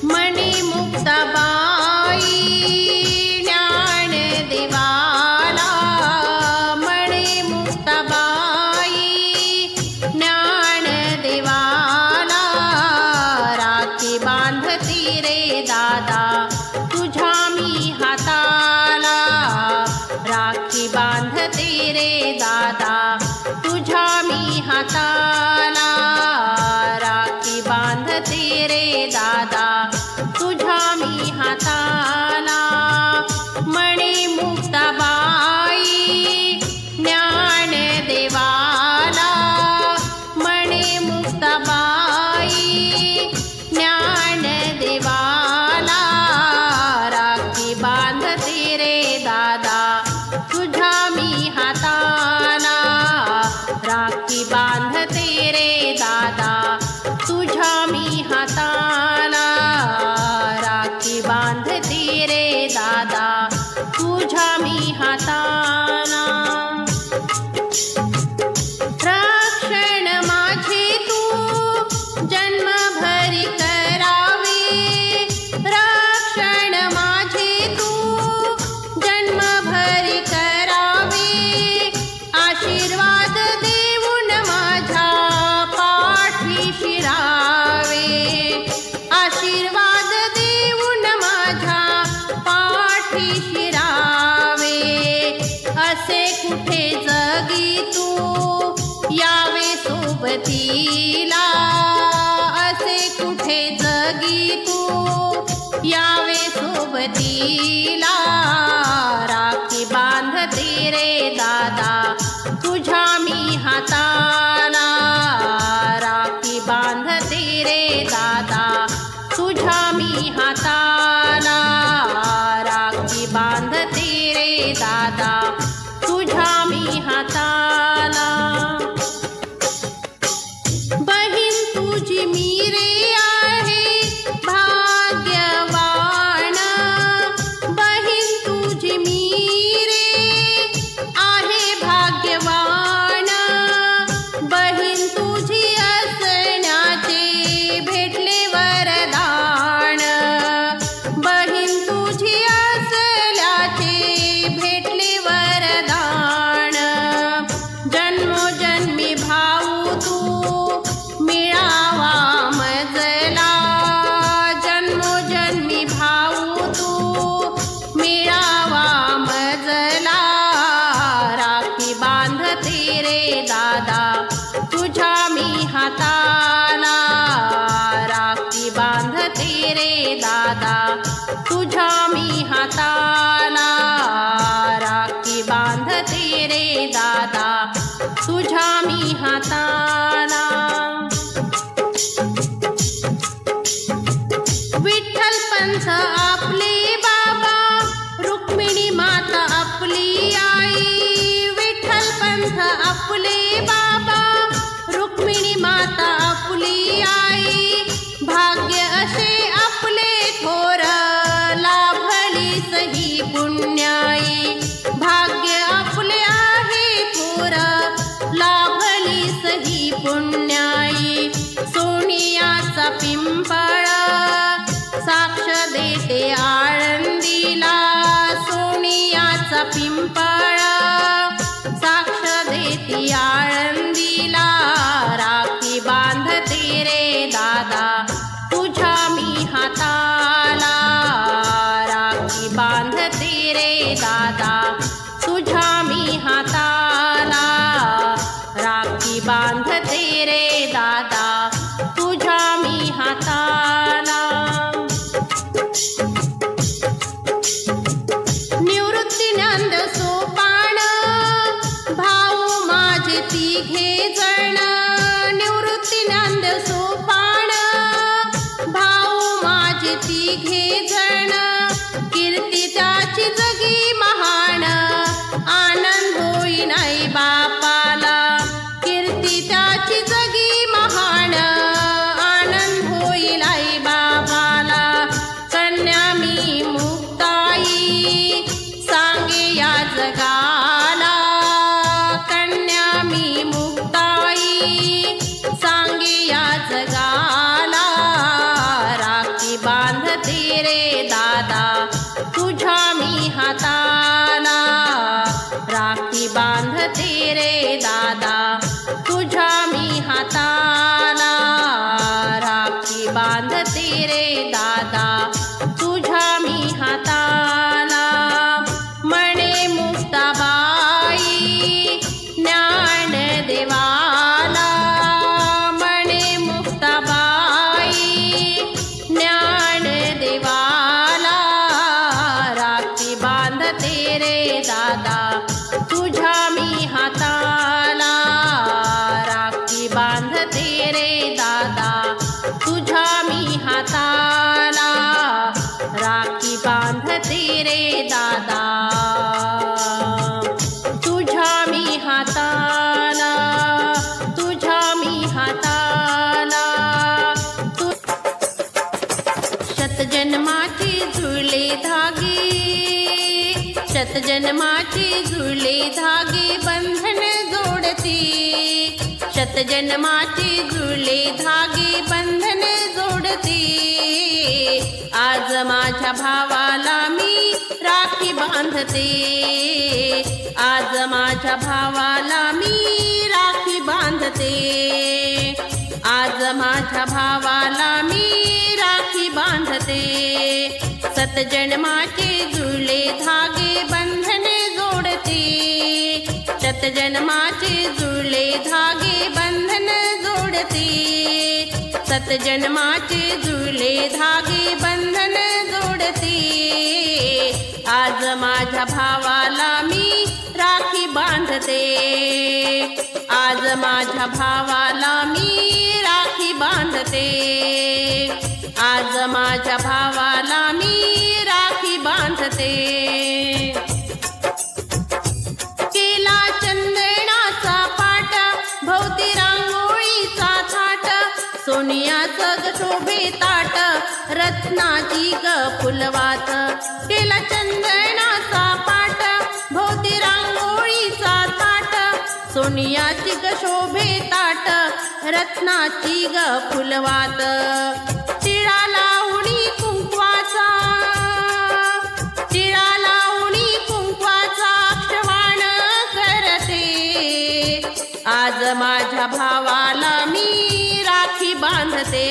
मणी मुक्ताबाई ज्ञानदेवाला, मणी मुक्ताबाई ज्ञानदेवाला, राखी बांधती रे दादा तुझ्या मी हाताला, राखी बांधते रे दादा तुझ्या मी हाताला, राखी बांधते रे दादा तुझ्या मी हाताला. मणी मुक्ताबाई ज्ञानदेवाला, मणी मुक्ताबाई ज्ञानदेवाला, राखी बांधते रे दादा तुझ्या मी हाताला, राखी बांधते रे दादा तुझ्या मी हाताला, राखी बांधते रे दादा तुझ्या मी हाताला. रक्षण माझे तू जन्मभरी करावे, रक्षण माझे तू जन्मभरी करावे, आशीर्वाद देऊन माझ्या पाठीशी राहावे, आशीर्वाद देऊन माझ्या पाठीशी राहावे. असे कुठे जगी तू यावे सोबतीला, असे कुठे जगी तू यावे सोबतीला, राखी बांधते रे दादा तुझ्या मी हाताला, राखी बांधते रे दादा तुझ्या मी हाताला, राखी बांधते रे दादा तुझ्या मी हाताला. बहीण तुझी मी रे आहे भाग्यवान, बहीण तुझी मी रे आहे भाग्यवान, बहीण तुझी असण्याचे भेटले वरदान, दादा तुझ्या मी हाताला तुझ्या मी हाताला शतजन्माचे जुळले धागे शतजन्माचे जुळले धागे बंधन जोडते शतजन्माचे जुळले धागे बंधन जोडते आज माझ्या भावाला मी राखी बांधते आज माझ्या भावाला मी राखी बांधते आज माझ्या भावाला मी राखी बांधते सतजन्माचे जुळले धागे बंधन जोडते शतजन्माचे जुळले धागे बंधन जोडते सतजन्माचे जुळले धागे बंधन जोडते आज माझ्या भावाला मी राखी बांधते आज माझ्या भावाला मी राखी बांधते आज माझ्या भावाला मी राखी बांधते केला चंदनाचा पाट भोवती रांगोळीचा थाट सोनियाचं ग शोभे ताट रत्नाची ग फुलवात केला चंदनाचा पाट भोवती रांगोळीचा थाट सोनियाची ग शोभे ताट रत्नाची ग फुलवात टिळा लावणी कुंकवाचा टिळा लावणी कुंकवाचा अक्षवाण करते आज माझ्या भावाला मी राखी बांधते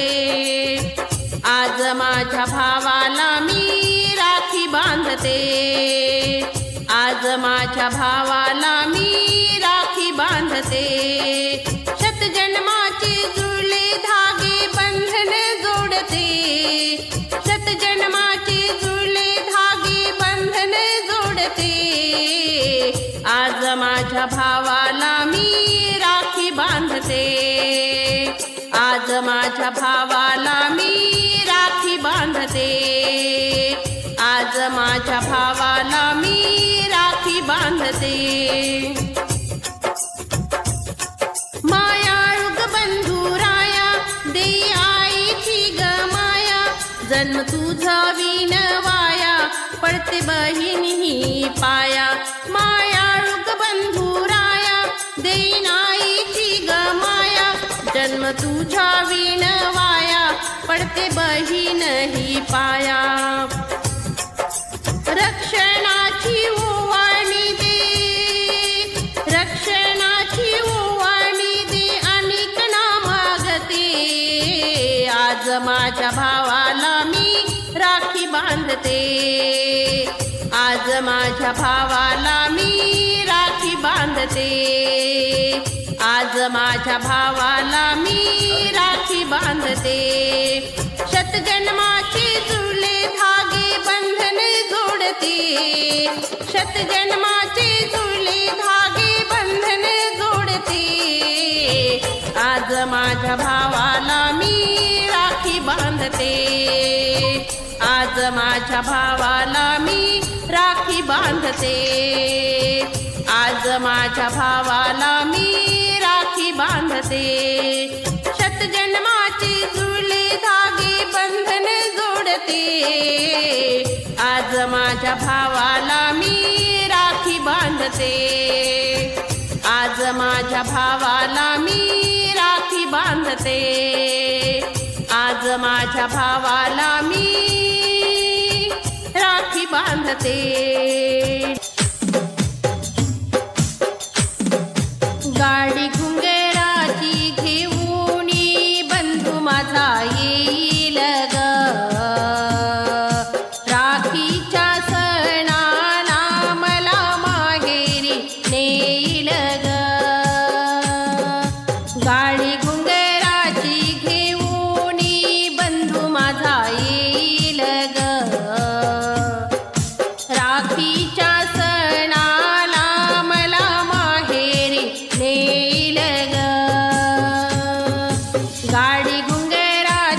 आज माझ्या भावाला मी राखी बांधते आज माझ्या भावाला मी राखी बांधते शतजन्माचे जुळले धागे बंधन जोडते शतजन्माचे जुळले धागे बंधन जोडते आज माझ्या भावाला मी राखी बांधते आज माझ्या भावाला मी राखी बांधते आज माझ्या भावाला मी राखी बांधते मायाळुग बंधुराया देई आईची ग माया जन्म तुझा विनवाया पडते बहिणी पाया मायाळुग बंधुराया देई आईची ग माया जन्म तुझा विनवाया पडते बहीण ही पाया रक्षणाची ओवाळणी दे रक्षणाची ओवाळणी दे अनेक ना मागते आज माझ्या भावाला मी राखी बांधते आज माझ्या भावाला मी राखी बांधते आज माझ्या भावाला मी राखी बांधते शतजन्माचे जुळले धागे बंधन जोडते शतजन्माचे जुळले धागे बंधन जोडते आज माझ्या भावाला मी राखी बांधते आज माझ्या भावाला मी राखी बांधते आज माझ्या भावाला मी राखी बांधते शतजन्माचे जुळले धागे बंधन जोडते आज माझ्या भावाला मी राखी बांधते आज माझ्या भावाला मी राखी बांधते आज माझ्या भावाला मी राखी बांधते गाडी घुंगराची घेऊनी बंधू माझा येईल ग राखीच्या सणाला मला माहेरी नेईल ग गाडी घुंगराची घेऊनी बंधू माझा येईल ग राखीच्या सणाला मला माहेरी नेईल ग गाडी घुंगराची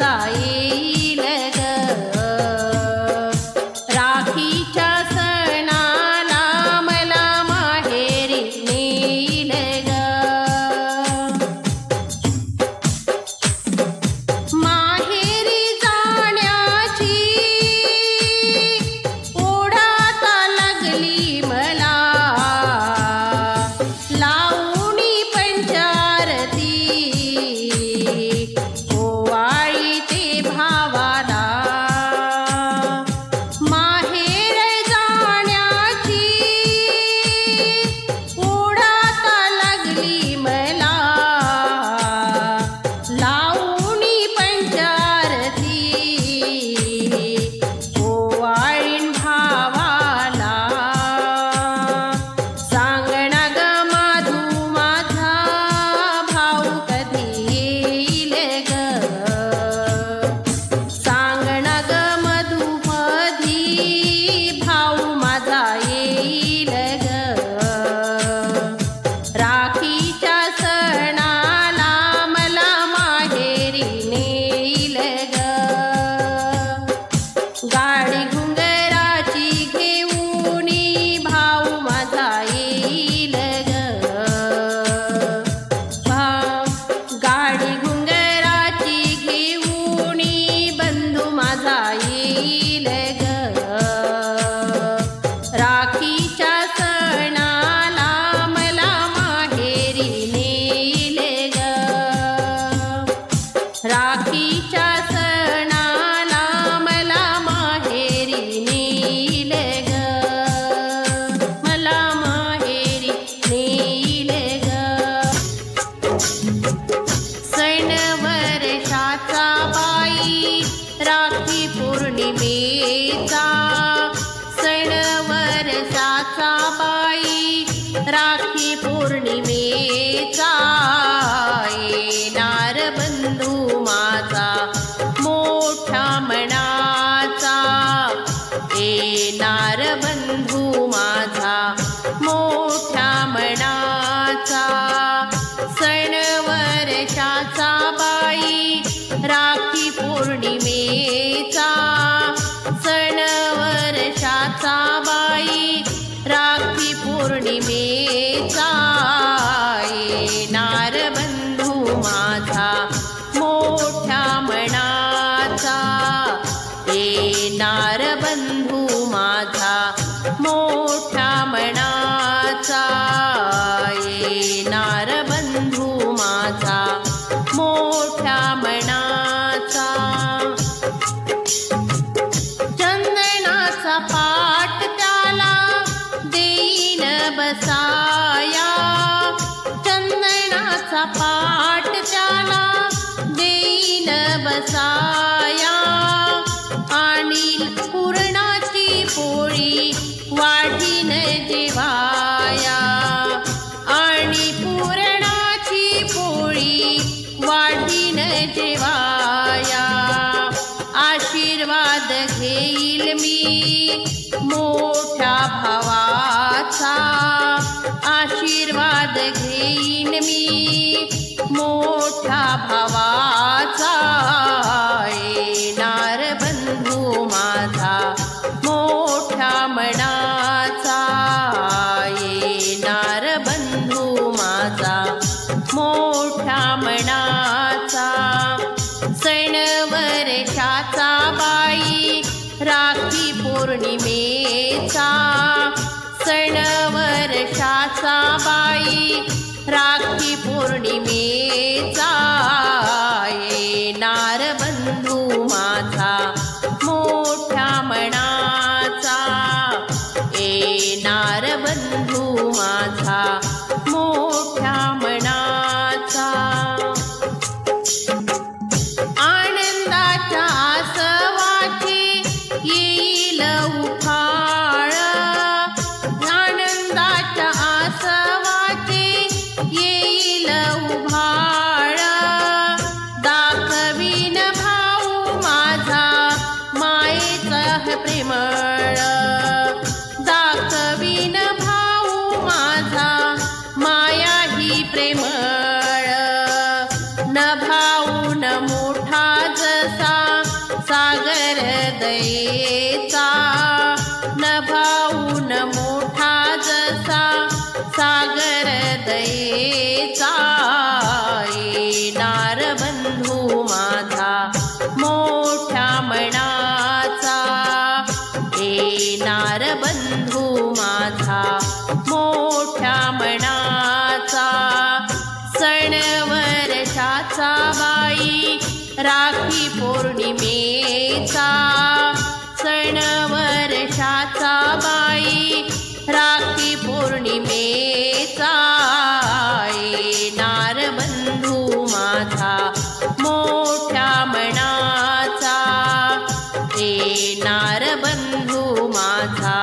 माझा येईल ग राखीच्या सणाला मला माहेरी नेईल ग माहेरी जाण्याची ओढ आता लागली मला लावणी पंचारती ओवाळी ते भावाला माहेर जाण्याची ओढ आता लागली मला लावणी पंचारती ओवाळीन भावाला सांगणा ग माधू माझा भाऊ कधी येईल ग सांगणा ग मधू कधी भाऊ माझा येईल ग राखीच्या सणाला मला माहेरी नेईल ग गाडी घुंगराची घेऊनी भाऊ माझा येईल ग गाडी घुंगराची घेऊनी बंधू माझा येईल ग राखीच्या सणाला मला माहेरी नेईल ग राखीच्या सणाला मला माहेरी नेईल ग मला माहेरी नेईल ग सण वर्षाचा बाई राखी पौर्णिमेचा सण वर्षाचा बाई राखी पौर्णिमेचा येणार बंधू माझा मोठ्या मनाचा येणार बंधू माझा मोठ्या मनाचा सण वर्षाचा बाई राखी पौर्णिमेचा सण वर्षाचा बाई राखी पौर्णिमेचा येणार बंधू माझा मोठ्या मनाचा येणार बंधू माझा मोठ्या मनाचा येणार बंधू माझा मोठ्या मनाचा चंदनाचा पाट त्याला देईन बसाया चंदनाचा पाट त्याला देईन बसाया आणि पुरणाची पोळी वाढीन जेवाया आणि पुरणाची पोळी वाढीन जेवाया आशीर्वाद घेईल मी मोठ्या भावाचा आशीर्वाद घेईन मी मोठ्या भावाचा येणार बंधू माझा मोठ्या मनाचा येणार बंधू माझा मोठ्या मनाचा सण वर्षाचा बाई राखी पौर्णिमेचा सण वर्षाचा बाई राखी पौर्णिमेचा येणार बंधू माझा मोठ्या मनाचा येणार बंधू माझा मोठ्या मनाचा आनंदाच्या आसवाची येईल उफाळ आनंदाच्या आसवाची येईल उभाळ दाखवीन भाऊ दयेचा नभाऊन मोठा जसा सागर दयेचा येणार बंधू माझा मोठ्या मनाचा येणार बंधू माझा मोठ्या मनाचा सण वर्षाचा बाई राखी पौर्णिमेचा सण वर्षाचा बाई राखी पौर्णिमेचा येणार बंधू माझा मोठ्या मनाचा येणार बंधू माझा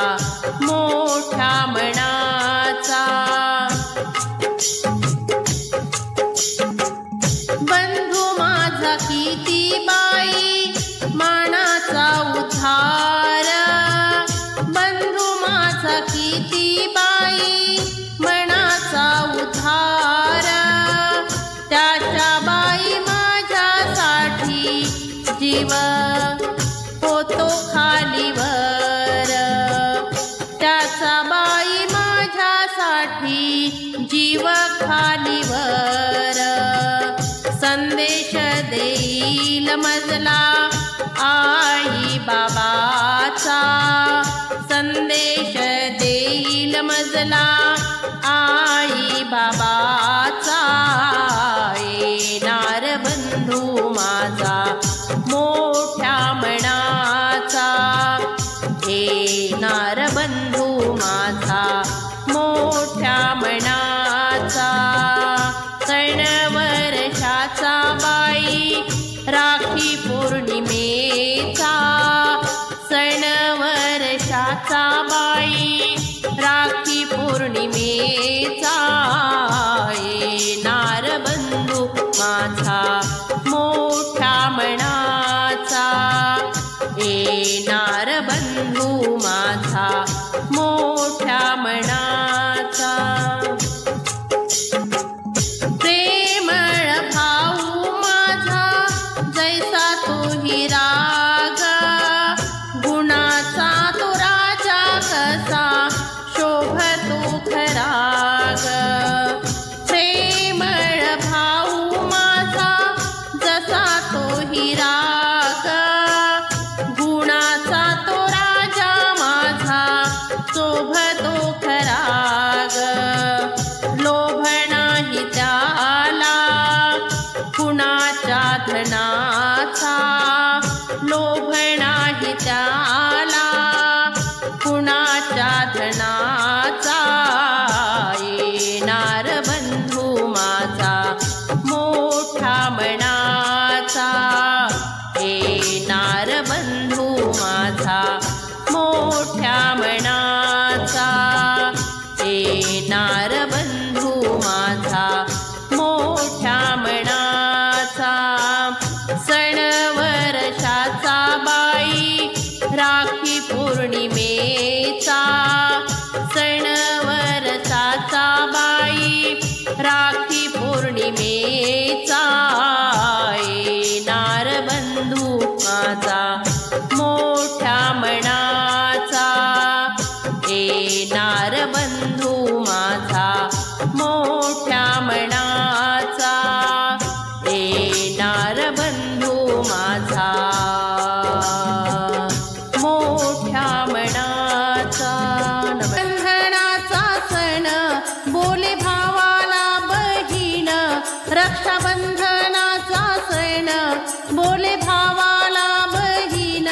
मोठ्या मनाचा बंधू माझा किती बाई मानाचा उद्धार बंधू माझा किती बाई मनाचा उद्धार त्याच्या बाई माझ्यासाठी जीव होतो खालीवर त्याचा बाई माझ्यासाठी जीव खालीवर संदेश देईल मजला आई बाबाचा संदेश देईल मजला आई बाबाचा येणार बंधू माझा मोठ्या मनाचा येणार बंधू माझा मोठ्या मनाचा सण वर्षाचा बाई राखी पौर्णिमेचा सण वर्षाचा बाई राखी पौर्णिमेचा येणार बंधू माझा मोठ्या मनाचा येणार बंधू माझा मोठ्या मनाचा प्रेमळ भाऊ माझा जैसा तोही राग गुणाचा तो राजा कसा शोभतो खराग प्रेमळ भाऊ माझा जसा तोही राग गुणाचा तो राजा माझा शोभतो खराग लोभ नाही त्याला कुणाच्या धनाचा लोभ नाही त्याला कुणाच्या धनाचा येणार बंधू माझा मोठ्या मनाचा येणार बंधू माझा मोठ्या मनाचा येणार बंधू माझा मोठ्या मनाचा सण वर्षाचा बाई राखी पौर्णिमेचा सण वर्षाचा बाई राखी पौर्णिमेचा येणार बंधू माझा मोठ्या मनाचा येणार बंधू माझा मोठ्या मनाचा येणार बंधू माझा मोठ्या मनाचा बंधनाचा सण बोले भावाला बहीण रक्षाबंधनाचा सण बोले भावाला बहीण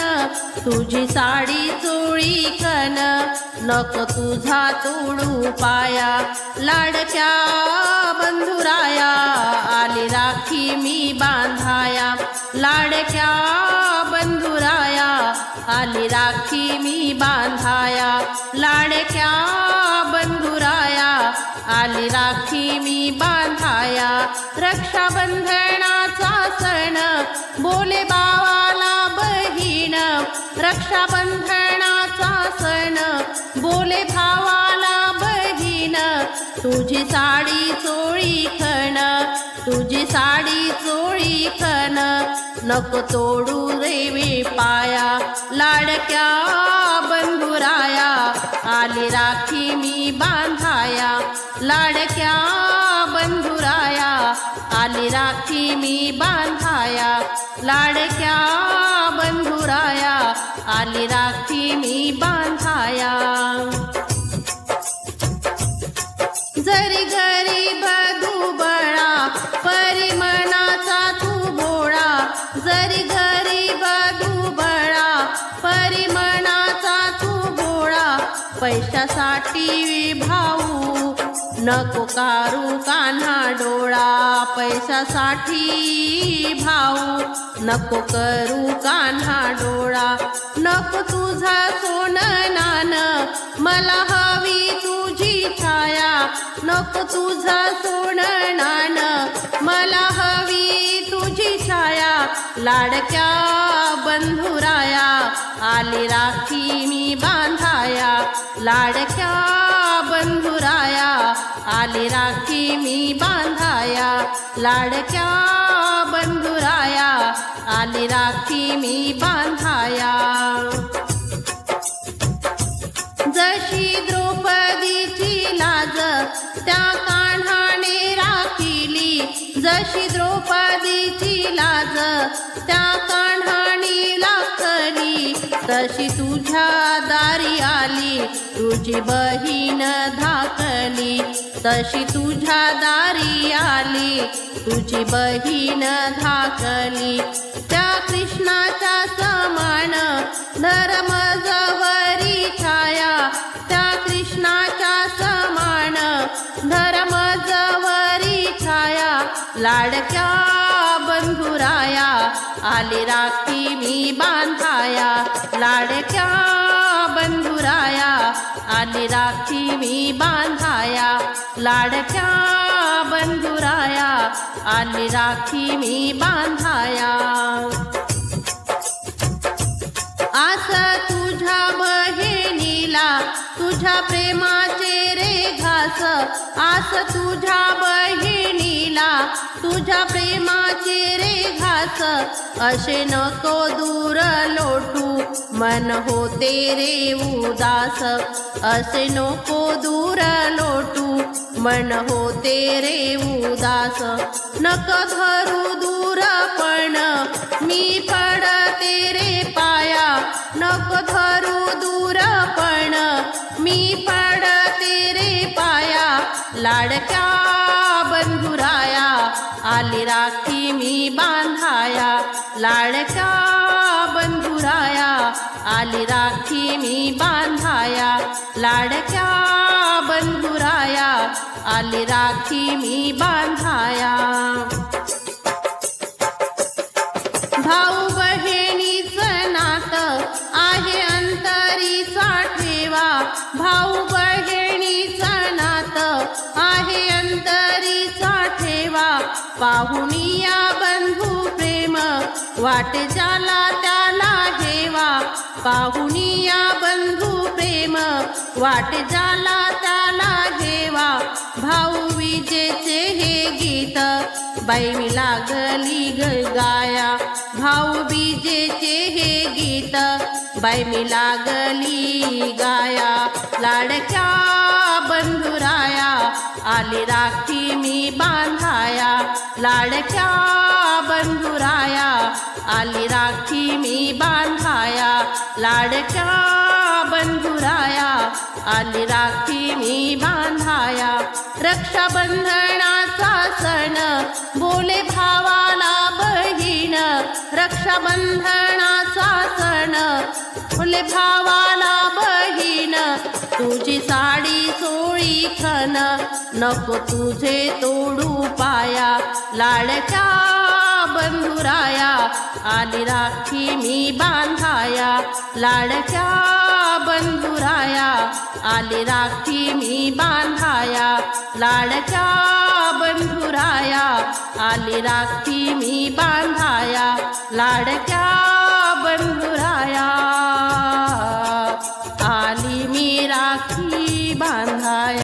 तुझी साडी चोळी कन नक तुझा तोडू पाया लाडक्या बंधुराया आली राखी मी बांधाया लाडक्या बंधुराया आली राखी मी बांधाया लाडक्या बंधुराया आली राखी मी बांधाया रक्षाबंधनाचा सण बोले भावाला बहीण रक्षाबंधनाचा सण बोले भावाला बहीण तुझी साडी चोळी खण, तुझी साडी चोळी खण, नको तोडू रेवे पाया, लाडक्या बंधुराया आली राखी मी बांधाया, लाडक्या बंधुराया आली राखी मी बांधाया, लाडक्या बंधुराया आली राखी मी बांधाया। जरी गरीब दुबळा परी मनाचा तू भोळा, जरी गरीब दुबळा परी मनाचा तू भोळा, पैशासाठी भाऊ नको कारू कान्हा डोळा, पैशासाठी भाऊ नको करू कान्हा डोळा, नको तुझा सोनं नान मला हवी तुझी छाया, नको तुझा सोनं नान मला हवी तुझी छाया, लाडक्या बंधुराया आली राखी मी बांधाया, लाडक्या बंधुराया आली राखी मी बांधाया, लाडक्या बंधुराया आली राखी मी बांधाया। जशी द्रौपदीची लाज त्या कान्हाने राखिली, जशी द्रौपदीची लाज त्या कान्हाने राखली, तशी तुझ्या दारी आली तुझी बहीण धाकली, तशी तुझ्या दारी आली तुझी बहीण धाकली, त्या कृष्णाच्या समान धर्म जवरी छाया, त्या कृष्णाच्या समान धर्म जवरी छाया, लाडक्या बंधुराया आली राखी मी बांधाया, लाडक्या बंधुराया आली राखी मी बांधाया, लाडक्या बंधुराया आली राखी मी बांधाया। आस तुझ्या बहिणीला तुझ्या प्रेमाचे रे घास, आस तुझ्या बहिणीला तुझ्या प्रेमाचे रे घास, असे नको दूर लोटू मन होते रे उदास, असे नको दूर लोटू मन होते रे उदास, नको धरू दूर पण मी पडते रे पाया, नको धरू दूर पण मी पडते रे पाया, लाडक्या बंधुराया आली राखी मी बांधाया, लाडक्या बंधुराया आली राखी मी बांधाया, लाडक्या बंधुराया आली राखी मी बांधाया। भाऊ बहिणीचं नातं आहे अंतरीचा ठेवा, भाऊ बहिणीचं नातं आहे अंतरीचा ठेवा, पाहुनिया बंधू प्रेम वाटे ज्याला त्याला हेवा, पाहुनिया बंधू प्रेम वाटे ज्याला त्याला हेवा, भाऊ विजेचे हे गीत बाई मी लागली गाया, भाऊ बीजेचे हे गीत बाई मी लागली गाया, लाडक्या बंधुराया आली राखी मी बांधाया, लाडक्या बंधुराया आली राखी मी बांधाया, लाडक्या बंधुराया आली राखी मी बांधाया। रक्षाबंधनाचा सण बोले भावाला बहीण, रक्षाबंधनाचा सण बोले भावाला बहीण, तुझी साडी चोळी खण नको तुझे तोडू पाया, लाडक्या बंधुराया आली राखी मी बांधाया, लाडक्या बंधुराया आली राखी मी बांधाया, लाडक्या बंधुराया आली राखी मी बांधाया, लाडक्या बंधुराया आली मी राखी बांधाया।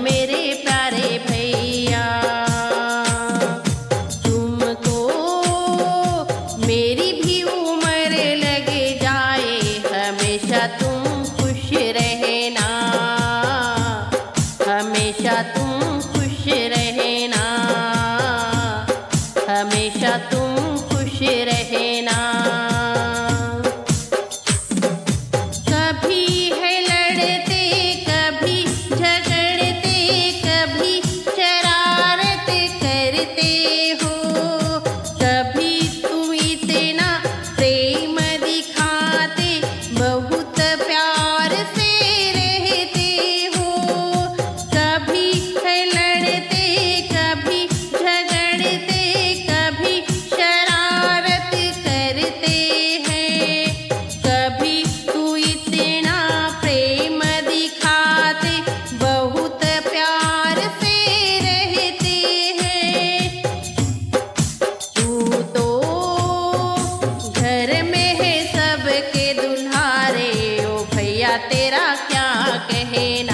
मेरे प्यारे भैया। तुमको मेरी भी उम्र लग जाए, हमेशा तुम खुश रहना, हमेशा तुम खुश रहना, हमेशा तुम खुश रहना। कभी है लड़ते, कभी झगड़ते, कभी शरारत करते हो, कभी तुम इतना प्रेम दिखाते, बहुत प्यार से रहते हो। कभी है लड़ते, कभी झगड़ते, कभी शरारत करते हैं, कभी तू इतना प्रेम दिखाते, बहुत प्यार से रहते हैं। तू तो घर में है सबके दुल्हारे, ओ भैया तेरा क्या कहना।